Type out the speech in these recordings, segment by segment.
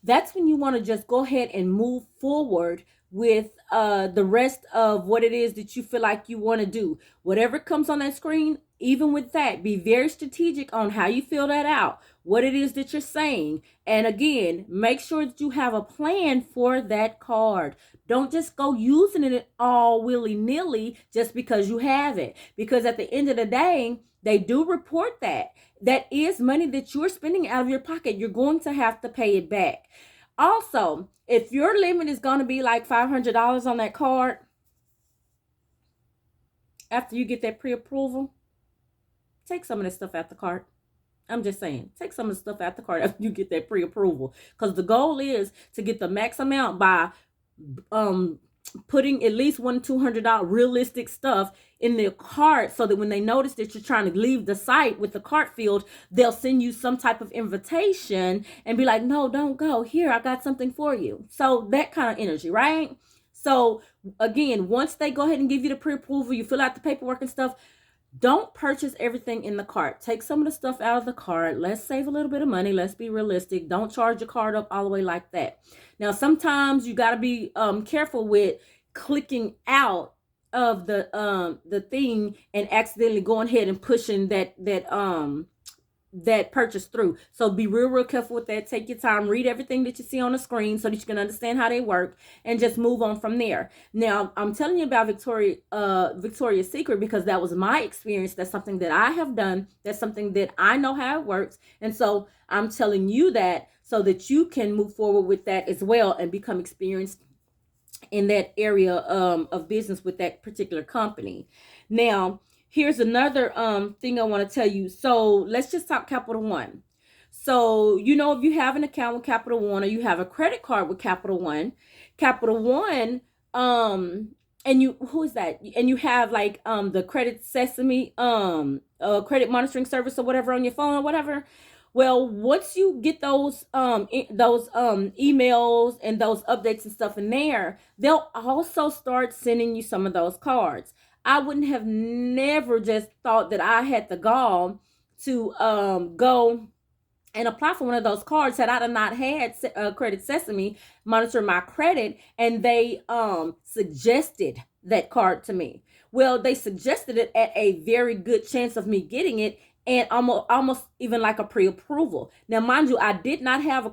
that's when you want to just go ahead and move forward with the rest of what it is that you feel like you want to do. Whatever comes on that screen, even with that, be very strategic on how you fill that out, what it is that you're saying. And again, make sure that you have a plan for that card. Don't just go using it all willy-nilly just because you have it. Because at the end of the day, they do report that is money that you're spending out of your pocket. You're going to have to pay it back. Also, if your limit is going to be like $500 on that card, after you get that pre-approval, take some of that stuff out the card. I'm just saying, take some of the stuff out the card after you get that pre-approval, because the goal is to get the max amount by um putting at least $100-200 realistic stuff in their cart, so that when they notice that you're trying to leave the site with the cart field, they'll send you some type of invitation and be like, no, don't go, here, I got something for you. So that kind of energy, right? So again, once they go ahead and give you the pre-approval, you fill out the paperwork and stuff, don't purchase everything in the cart. Take some of the stuff out of the cart. Let's save a little bit of money. Let's be realistic. Don't charge your card up all the way like that. Now, sometimes you got to be careful with clicking out of the thing and accidentally going ahead and pushing that purchase through. So be real careful with that. Take your time, read everything that you see on the screen so that you can understand how they work, and just move on from there. Now, I'm telling you about Victoria's Secret because that was my experience. That's something that I have done. That's something that I know how it works. And so I'm telling you that so that you can move forward with that as well and become experienced in that area of business with that particular company. Now, here's another thing I want to tell you. So let's just talk Capital One. So, if you have an account with Capital One, or you have a credit card with Capital One, and who is that? And you have like the Credit Sesame credit monitoring service or whatever on your phone or whatever. Well, once you get those emails and those updates and stuff in there, they'll also start sending you some of those cards. I wouldn't have never just thought that I had the gall to go and apply for one of those cards had I not had Credit Sesame monitor my credit, and they suggested that card to me. Well, they suggested it at a very good chance of me getting it, and almost even like a pre-approval. Now, mind you, I did not have a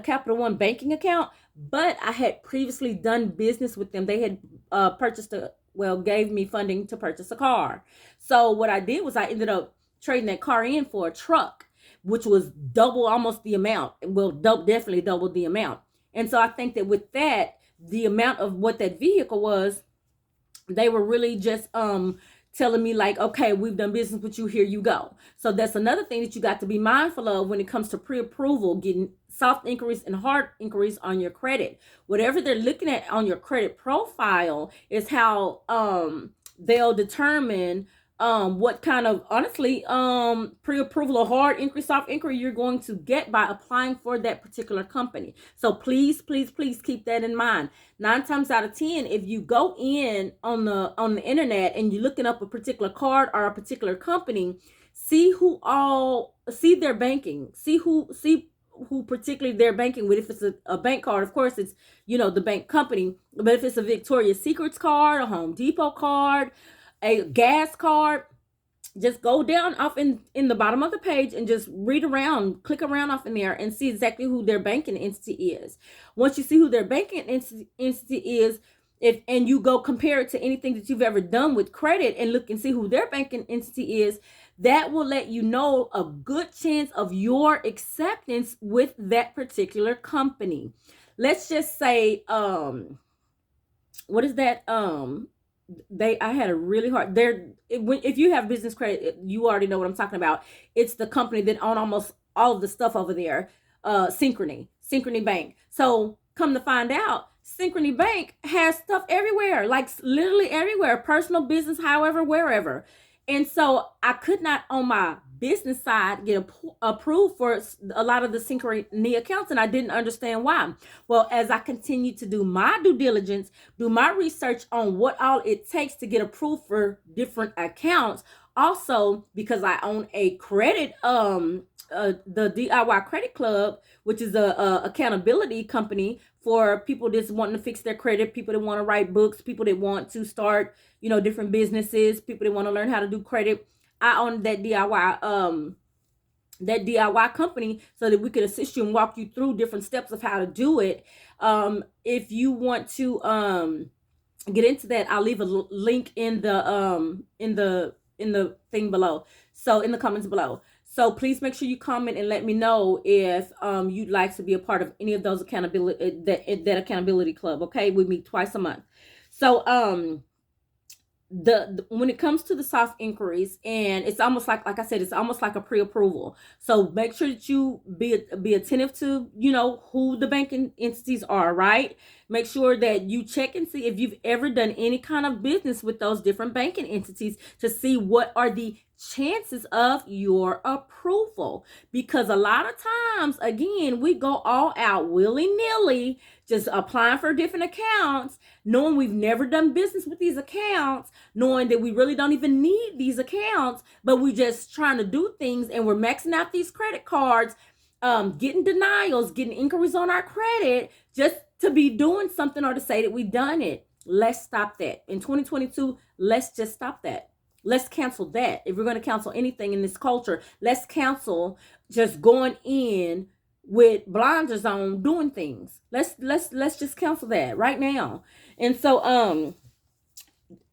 Capital One banking account, but I had previously done business with them. They had gave me funding to purchase a car. So what I did was I ended up trading that car in for a truck, which was double almost the amount. Well, definitely double the amount. And so I think that with that, the amount of what that vehicle was, they were really just telling me like, okay, we've done business with you, here you go. So that's another thing that you got to be mindful of when it comes to pre-approval, getting soft inquiries and hard inquiries on your credit. Whatever they're looking at on your credit profile is how they'll determine what kind of, honestly, pre-approval or hard inquiry, soft inquiry you're going to get by applying for that particular company. So please keep that in mind. 9 times out of 10, if you go in on the internet and you're looking up a particular card or a particular company, see their banking, see who particularly they're banking with. If it's a bank card, of course it's the bank company. But if it's a Victoria's Secrets card, a Home Depot card, a gas card, just go down off in the bottom of the page and just read around, click around off in there and see exactly who their banking entity is. Once you see who their banking entity is, and you go compare it to anything that you've ever done with credit and look and see who their banking entity is, that will let you know a good chance of your acceptance with that particular company. Let's just say, what is that? I had a really hard if you have business credit, you already know what I'm talking about. It's the company that own almost all of the stuff over there, Synchrony Bank. So come to find out, Synchrony Bank has stuff everywhere, like literally everywhere, personal, business, however, wherever. And so I could not, on my business side, get approved for a lot of the Synchrony accounts, and I didn't understand why. Well, as I continued to do my due diligence, do my research on what all it takes to get approved for different accounts, also because I own a credit the DIY Credit Club, which is a accountability company for people that's wanting to fix their credit, people that want to write books, people that want to start, different businesses, people that want to learn how to do credit. I own that DIY company so that we could assist you and walk you through different steps of how to do it. If you want to get into that, I'll leave a link in the thing below. So in the comments below. So please make sure you comment and let me know if you'd like to be a part of any of those accountability that accountability club. Okay, we meet twice a month. So the when it comes to the soft inquiries, and it's almost like I said, it's almost like a pre-approval. So make sure that you be attentive to who the banking entities are, right? Make sure that you check and see if you've ever done any kind of business with those different banking entities to see what are the chances of your approval. Because a lot of times, again, we go all out willy-nilly, just applying for different accounts, knowing we've never done business with these accounts, knowing that we really don't even need these accounts, but we just trying to do things, and we're maxing out these credit cards, getting denials, getting inquiries on our credit, just to be doing something or to say that we've done it. Let's stop that. In 2022, let's just stop that. Let's cancel that. If we're going to cancel anything in this culture, let's cancel just going in with blinders on doing things. Let's just cancel that right now. And so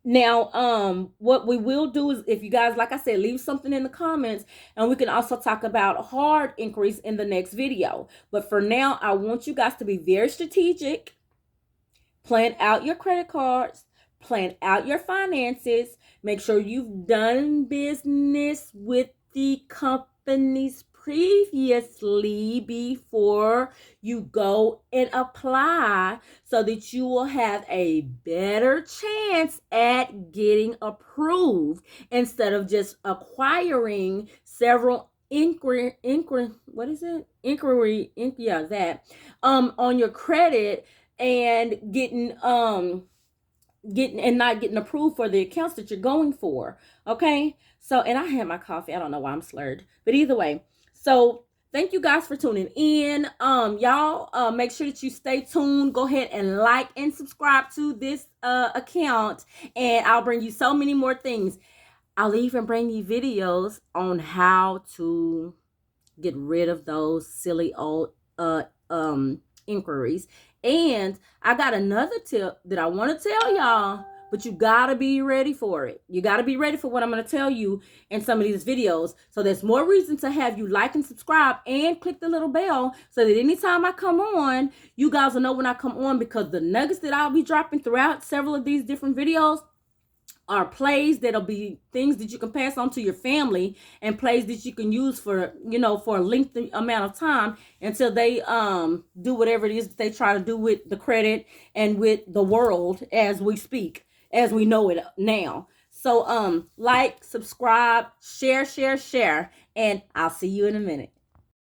now what we will do is, if you guys, like I said, leave something in the comments, and we can also talk about hard inquiries in the next video. But for now, I want you guys to be very strategic. Plan out your credit cards, plan out your finances, make sure you've done business with the companies previously before you go and apply, so that you will have a better chance at getting approved, instead of just acquiring several inquiry on your credit and getting and not getting approved for the accounts that you're going for. Okay, so, and I had my coffee, I don't know why I'm slurred, but either way, so thank you guys for tuning in. Y'all make sure that you stay tuned. Go ahead and like and subscribe to this account, and I'll bring you so many more things. I'll even bring you videos on how to get rid of those silly old inquiries. And I got another tip that I want to tell y'all, but you gotta be ready for it. You gotta be ready for what I'm gonna tell you in some of these videos. So there's more reason to have you like and subscribe and click the little bell, so that anytime I come on, you guys will know when I come on, because the nuggets that I'll be dropping throughout several of these different videos are plays that'll be things that you can pass on to your family, and plays that you can use for for a lengthy amount of time, until they do whatever it is that they try to do with the credit and with the world as we speak, as we know it now. So like, subscribe, share, and I'll see you in a minute.